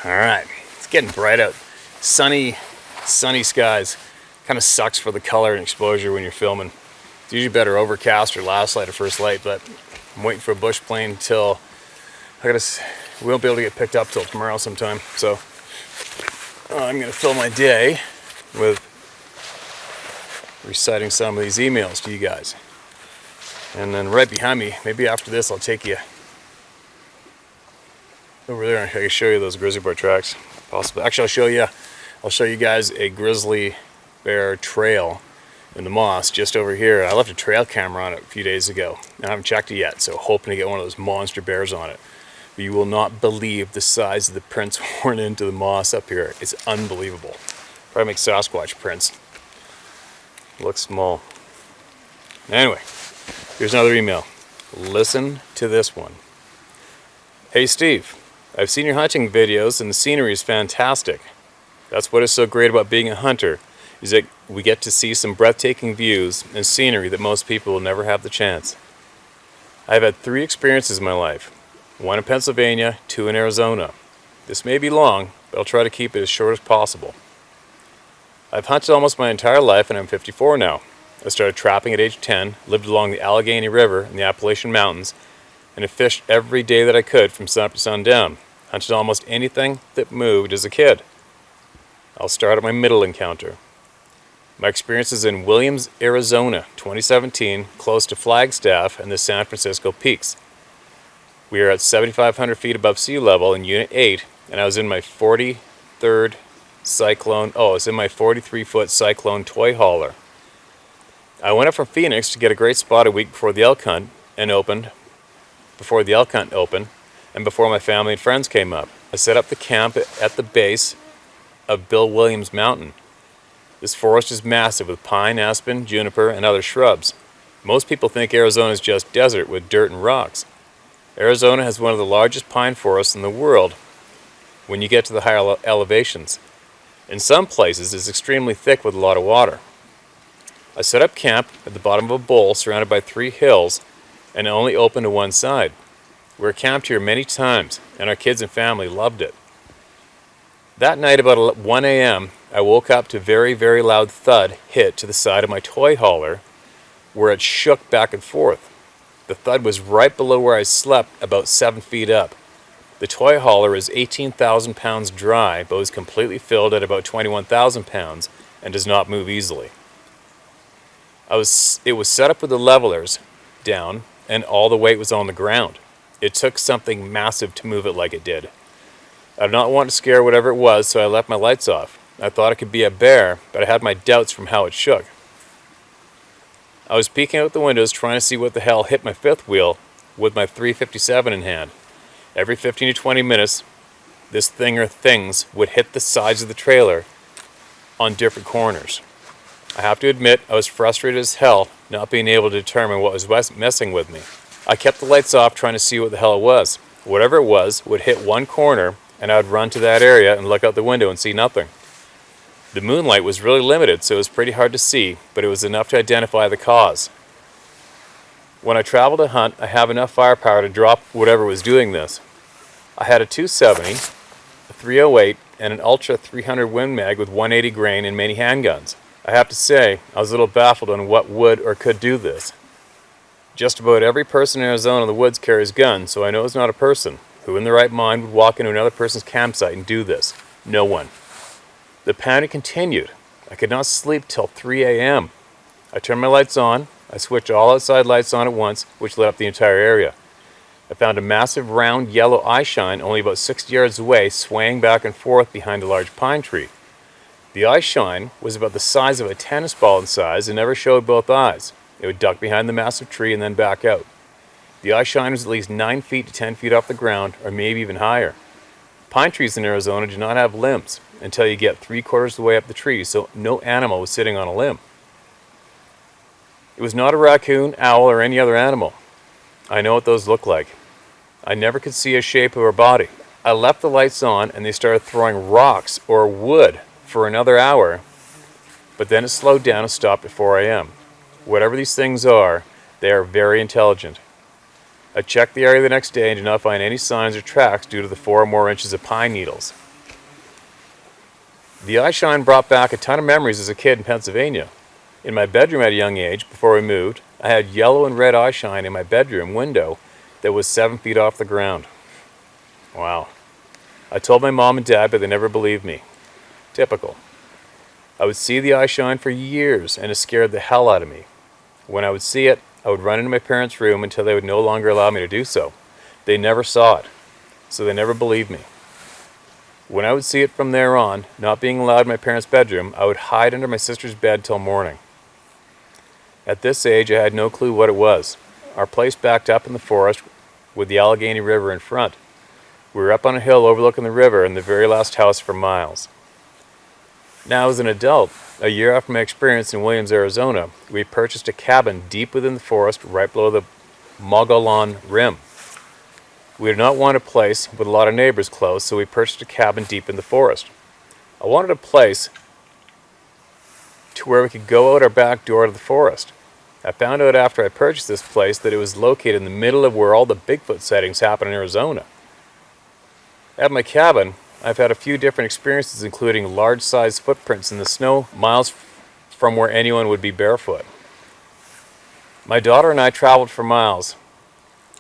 All right, it's getting bright out. Sunny skies. Kind of sucks for the color and exposure when you're filming. It's usually better overcast or last light or first light, but I'm waiting for a bush plane till we won't be able to get picked up till tomorrow sometime. So I'm gonna fill my day with reciting some of these emails to you guys. And then right behind me, maybe after this, I'll take you over there and I can show you those grizzly bear tracks. Possibly. Actually, I'll show you guys a grizzly bear trail in the moss just over here. I left a trail camera on it a few days ago and I haven't checked it yet, so hoping to get one of those monster bears on it. But you will not believe the size of the prints worn into the moss up here. It's unbelievable. Probably make Sasquatch prints. Looks small. Anyway, here's another email. Listen to this one. Hey Steve, I've seen your hunting videos and the scenery is fantastic. That's what is so great about being a hunter, is that we get to see some breathtaking views and scenery that most people will never have the chance. I've had 3 experiences in my life. 1 in Pennsylvania, 2 in Arizona. This may be long, but I'll try to keep it as short as possible. I've hunted almost my entire life and I'm 54 now. I started trapping at age 10, lived along the Allegheny River in the Appalachian Mountains, and have fished every day that I could from sun up to sundown. Hunted almost anything that moved as a kid. I'll start at my middle encounter. My experience is in Williams, Arizona, 2017, close to Flagstaff and the San Francisco Peaks. We are at 7,500 feet above sea level in Unit 8, and I was in my 43rd cyclone. Oh, it's in my 43-foot cyclone toy hauler. I went up from Phoenix to get a great spot a week before the elk hunt opened, and before my family and friends came up. I set up the camp at the base of Bill Williams Mountain. This forest is massive with pine, aspen, juniper, and other shrubs. Most people think Arizona is just desert with dirt and rocks. Arizona has one of the largest pine forests in the world when you get to the higher elevations. In some places, it's extremely thick with a lot of water. I set up camp at the bottom of a bowl surrounded by 3 hills and only open to one side. We were camped here many times, and our kids and family loved it. That night about 1 a.m., I woke up to a very, very loud thud hit to the side of my toy hauler where it shook back and forth. The thud was right below where I slept, about 7 feet up. The toy hauler is 18,000 pounds dry, but was completely filled at about 21,000 pounds and does not move easily. It was set up with the levelers down, and all the weight was on the ground. It took something massive to move it like it did. I did not want to scare whatever it was, so I left my lights off. I thought it could be a bear, but I had my doubts from how it shook. I was peeking out the windows trying to see what the hell hit my 5th wheel with my 357 in hand. Every 15 to 20 minutes, this thing or things would hit the sides of the trailer on different corners. I have to admit, I was frustrated as hell not being able to determine what was messing with me. I kept the lights off trying to see what the hell it was. Whatever it was would hit one corner and I would run to that area and look out the window and see nothing. The moonlight was really limited, so it was pretty hard to see, but it was enough to identify the cause. When I travel to hunt, I have enough firepower to drop whatever was doing this. I had a 270, a 308, and an Ultra 300 Win Mag with 180 grain and many handguns. I have to say, I was a little baffled on what would or could do this. Just about every person in Arizona in the woods carries guns, so I know it's not a person. Who in their right mind would walk into another person's campsite and do this? No one. The panic continued. I could not sleep till 3 a.m. I turned my lights on. I switched all outside lights on at once, which lit up the entire area. I found a massive round yellow eye shine only about 60 yards away, swaying back and forth behind a large pine tree. The eye shine was about the size of a tennis ball in size and never showed both eyes. It would duck behind the massive tree and then back out. The eye shine was at least 9 feet to 10 feet off the ground, or maybe even higher. Pine trees in Arizona do not have limbs until you get 3/4 of the way up the tree, so no animal was sitting on a limb. It was not a raccoon, owl, or any other animal. I know what those look like. I never could see a shape of her body. I left the lights on and they started throwing rocks or wood for another hour, but then it slowed down and stopped at 4 a.m. Whatever these things are, they are very intelligent. I checked the area the next day and did not find any signs or tracks due to the 4 or more inches of pine needles. The eye shine brought back a ton of memories as a kid in Pennsylvania. In my bedroom at a young age, before we moved, I had yellow and red eye shine in my bedroom window that was 7 feet off the ground. Wow. I told my mom and dad, but they never believed me. Typical. I would see the eye shine for years, and it scared the hell out of me. When I would see it, I would run into my parents' room until they would no longer allow me to do so. They never saw it, so they never believed me. When I would see it from there on, not being allowed in my parents' bedroom, I would hide under my sister's bed till morning. At this age, I had no clue what it was. Our place backed up in the forest with the Allegheny River in front. We were up on a hill overlooking the river and the very last house for miles. Now, as an adult, a year after my experience in Williams, Arizona, we purchased a cabin deep within the forest right below the Mogollon Rim. We did not want a place with a lot of neighbors close, so we purchased a cabin deep in the forest. I wanted a place to where we could go out our back door to the forest. I found out after I purchased this place that it was located in the middle of where all the Bigfoot sightings happen in Arizona. At my cabin, I've had a few different experiences, including large-sized footprints in the snow miles from where anyone would be barefoot. My daughter and I traveled for miles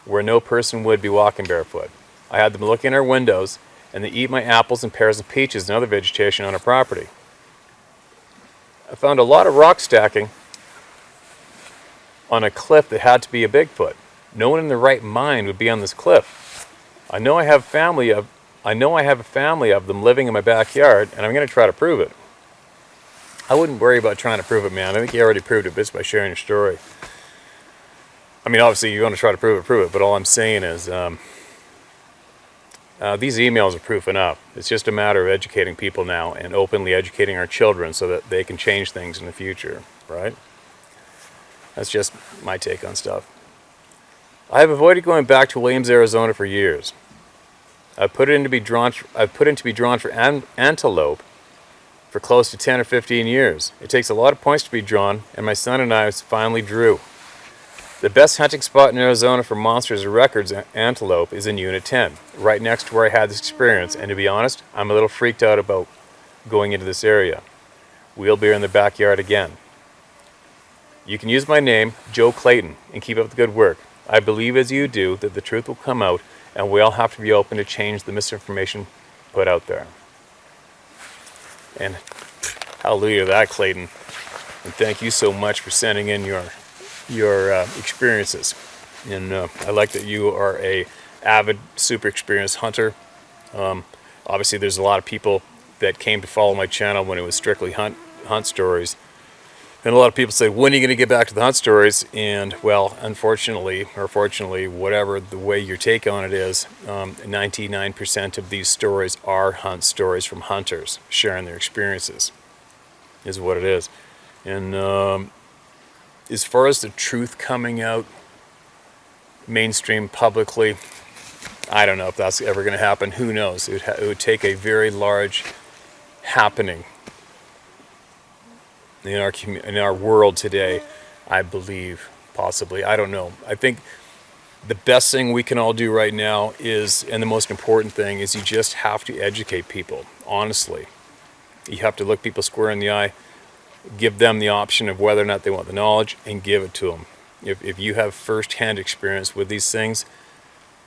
where no person would be walking barefoot. I had them look in our windows, and they eat my apples and pears and peaches and other vegetation on our property. I found a lot of rock stacking on a cliff that had to be a Bigfoot. No one in their right mind would be on this cliff. I know I have a family of them living in my backyard, and I'm going to try to prove it. I wouldn't worry about trying to prove it, man. I think you already proved it just by sharing your story. I mean, obviously, you're going to try to prove it, but all I'm saying is these emails are proof enough. It's just a matter of educating people now and openly educating our children so that they can change things in the future, right? That's just my take on stuff. I have avoided going back to Williams, Arizona for years. I've put in to be drawn for antelope for close to 10 or 15 years. It takes a lot of points to be drawn, and my son and I finally drew. The best hunting spot in Arizona for monsters or records antelope is in Unit 10, right next to where I had this experience, and to be honest, I'm a little freaked out about going into this area. We'll be in the backyard again. You can use my name, Joe Clayton, and keep up the good work. I believe as you do that the truth will come out, and we all have to be open to change the misinformation put out there. And hallelujah to that, Clayton. And thank you so much for sending in your experiences. And I like that you are a avid, super experienced hunter. Obviously, there's a lot of people that came to follow my channel when it was strictly hunt stories. And a lot of people say, when are you going to get back to the hunt stories? And, well, unfortunately, or fortunately, whatever the way your take on it is, 99% of these stories are hunt stories from hunters sharing their experiences, is what it is. And as far as the truth coming out mainstream publicly, I don't know if that's ever going to happen. Who knows? It would take a very large happening in our world today, I believe, possibly. I don't know. I think the best thing we can all do right now is, and the most important thing, is you just have to educate people, honestly. You have to look people square in the eye, give them the option of whether or not they want the knowledge, and give it to them. If you have first-hand experience with these things,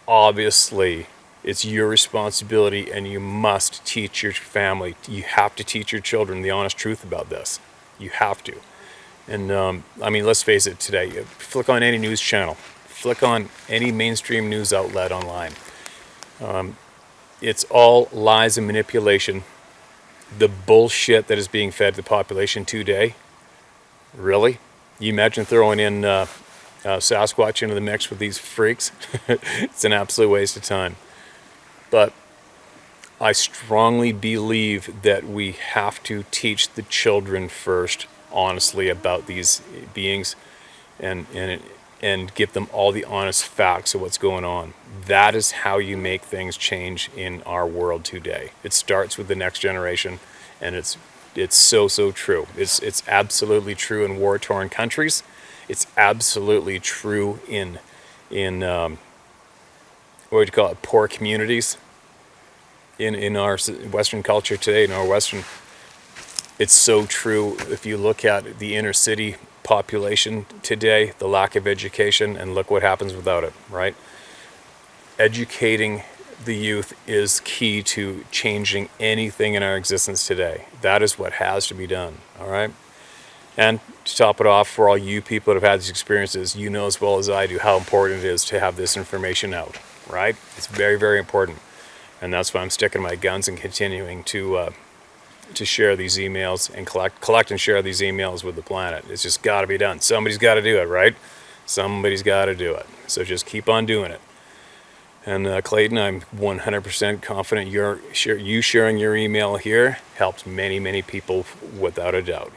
obviously it's your responsibility, and you must teach your family. You have to teach your children the honest truth about this. You have to. And I mean, let's face it today. Flick on any news channel. Flick on any mainstream news outlet online. It's all lies and manipulation. The bullshit that is being fed to the population today. Really? You imagine throwing in Sasquatch into the mix with these freaks? It's an absolute waste of time. But I strongly believe that we have to teach the children first, honestly, about these beings, and give them all the honest facts of what's going on. That is how you make things change in our world today. It starts with the next generation, and it's so true. It's absolutely true in war-torn countries. It's absolutely true in what would you call it, poor communities. In our Western culture today, in our Western It's so true. If you look at the inner city population today, the lack of education, and look what happens without it, right? Educating the youth is key to changing anything in our existence today. That is what has to be done, all right? And to top it off, for all you people that have had these experiences, you know as well as I do how important it is to have this information out, right? It's very, very important. And that's why I'm sticking to my guns and continuing to share these emails and collect and share these emails with the planet. It's just got to be done. Somebody's got to do it, right? Somebody's got to do it. So just keep on doing it. And Clayton, I'm 100% confident you sharing your email here helped many, many people without a doubt.